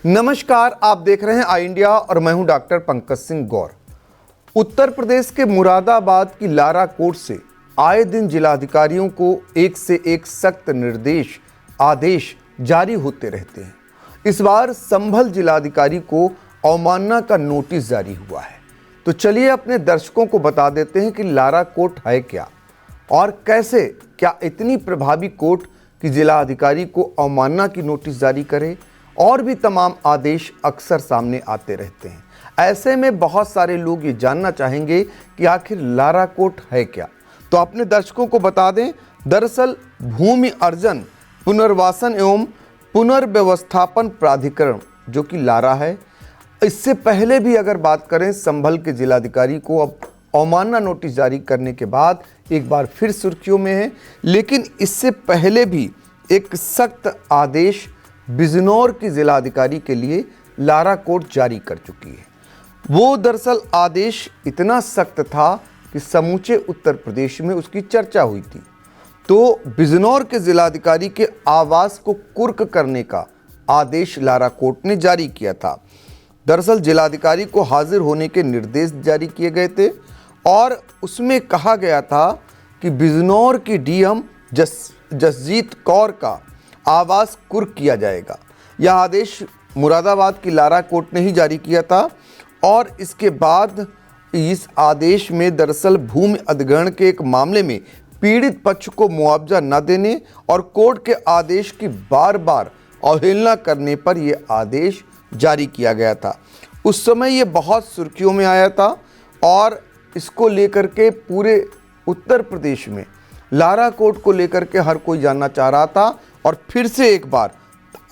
नमस्कार, आप देख रहे हैं आई इंडिया और मैं हूं डॉक्टर पंकज सिंह गौर। उत्तर प्रदेश के मुरादाबाद की लारा कोर्ट से आए दिन जिलाधिकारियों को एक से एक सख्त निर्देश आदेश जारी होते रहते हैं। इस बार संभल जिलाधिकारी को अवमानना का नोटिस जारी हुआ है। तो चलिए अपने दर्शकों को बता देते हैं कि लारा कोर्ट है क्या और कैसे क्या इतनी प्रभावी कोर्ट की जिलाधिकारी को अवमानना की नोटिस जारी करे। और भी तमाम आदेश अक्सर सामने आते रहते हैं। ऐसे में बहुत सारे लोग ये जानना चाहेंगे कि आखिर लारा कोर्ट है क्या। तो अपने दर्शकों को बता दें, दरअसल भूमि अर्जन पुनर्वासन एवं पुनर्व्यवस्थापन प्राधिकरण जो कि लारा है, इससे पहले भी अगर बात करें संभल के जिलाधिकारी को अब अवमानना नोटिस जारी करने के बाद एक बार फिर सुर्खियों में है। लेकिन इससे पहले भी एक सख्त आदेश बिजनौर की जिलाधिकारी के लिए लारा कोर्ट जारी कर चुकी है। वो दरअसल आदेश इतना सख्त था कि समूचे उत्तर प्रदेश में उसकी चर्चा हुई थी। तो बिजनौर के जिलाधिकारी के आवास को कुर्क करने का आदेश लारा कोर्ट ने जारी किया था। दरअसल जिलाधिकारी को हाजिर होने के निर्देश जारी किए गए थे और उसमें कहा गया था कि बिजनौर की डीएम जसजीत कौर का आवास कुर्क किया जाएगा। यह आदेश मुरादाबाद की लारा कोर्ट ने ही जारी किया था और इसके बाद इस आदेश में दरअसल भूमि अधिग्रहण के एक मामले में पीड़ित पक्ष को मुआवजा न देने और कोर्ट के आदेश की बार बार अवहेलना करने पर यह आदेश जारी किया गया था। उस समय ये बहुत सुर्खियों में आया था और इसको लेकर के पूरे उत्तर प्रदेश में लारा कोर्ट को लेकर के हर कोई जानना चाह रहा था। और फिर से एक बार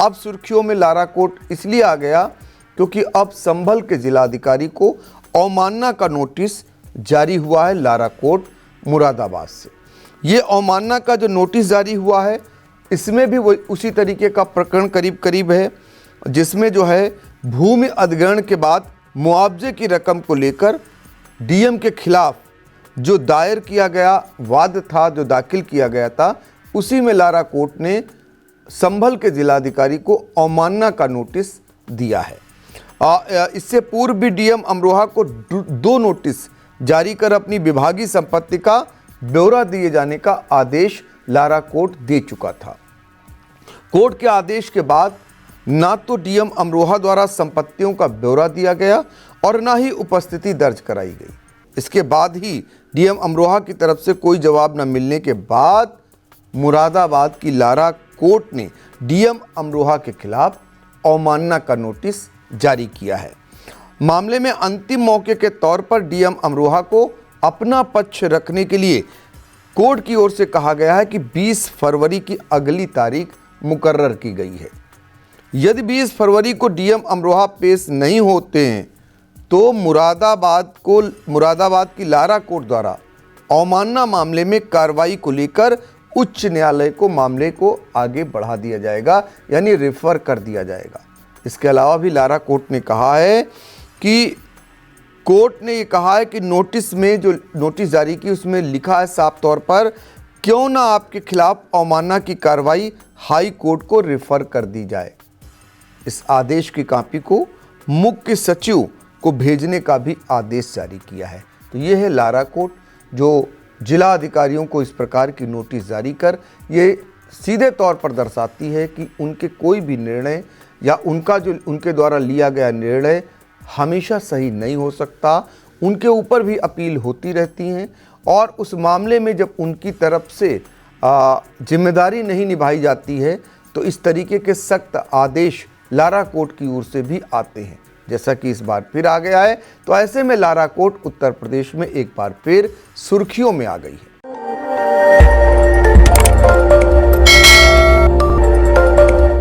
अब सुर्खियों में लारा कोर्ट इसलिए आ गया क्योंकि अब संभल के जिलाधिकारी को अवमानना का नोटिस जारी हुआ है लारा कोर्ट मुरादाबाद से। ये अवमानना का जो नोटिस जारी हुआ है इसमें भी वही उसी तरीके का प्रकरण करीब करीब है, जिसमें जो है भूमि अधिग्रहण के बाद मुआवजे की रकम को लेकर डीएम के खिलाफ जो दायर किया गया वाद था, जो दाखिल किया गया था, उसी में लारा कोर्ट ने संभल के जिलाधिकारी को अवमानना का नोटिस दिया है। इससे पूर्व भी डीएम अमरोहा को 2 नोटिस जारी कर अपनी विभागीय संपत्ति का ब्यौरा दिए जाने का आदेश लारा कोर्ट दे चुका था। कोर्ट के आदेश के बाद ना तो डीएम अमरोहा द्वारा संपत्तियों का ब्यौरा दिया गया और ना ही उपस्थिति दर्ज कराई गई। इसके बाद ही डीएम अमरोहा की तरफ से कोई जवाब न मिलने के बाद मुरादाबाद की लारा कोर्ट ने डीएम अमरोहा के खिलाफ अवमानना का नोटिस जारी किया है। मामले में अंतिम मौके के तौर पर डीएम अमरोहा को अपना पक्ष रखने के लिए कोर्ट की ओर से कहा गया है कि 20 फरवरी की अगली तारीख मुकर्रर की गई है। यदि 20 फरवरी को डीएम अमरोहा पेश नहीं होते हैं तो मुरादाबाद की लारा कोर्ट द्वारा अवमानना मामले में कार्रवाई को लेकर उच्च न्यायालय को मामले को आगे बढ़ा दिया जाएगा, यानी रेफर कर दिया जाएगा। इसके अलावा भी लारा कोर्ट ने कहा है कि नोटिस में जो नोटिस जारी की उसमें लिखा है साफ तौर पर, क्यों ना आपके खिलाफ अवमानना की कार्रवाई हाई कोर्ट को रेफर कर दी जाए। इस आदेश की कॉपी को मुख्य सचिव को भेजने का भी आदेश जारी किया है। तो ये है लारा कोर्ट जो जिला अधिकारियों को इस प्रकार की नोटिस जारी कर ये सीधे तौर पर दर्शाती है कि उनके कोई भी निर्णय या उनके द्वारा लिया गया निर्णय हमेशा सही नहीं हो सकता। उनके ऊपर भी अपील होती रहती हैं और उस मामले में जब उनकी तरफ से जिम्मेदारी नहीं निभाई जाती है तो इस तरीके के सख्त आदेश लारा कोर्ट की ओर से भी आते हैं, जैसा कि इस बार फिर आ गया है। तो ऐसे में लारा कोर्ट उत्तर प्रदेश में एक बार फिर सुर्खियों में आ गई है।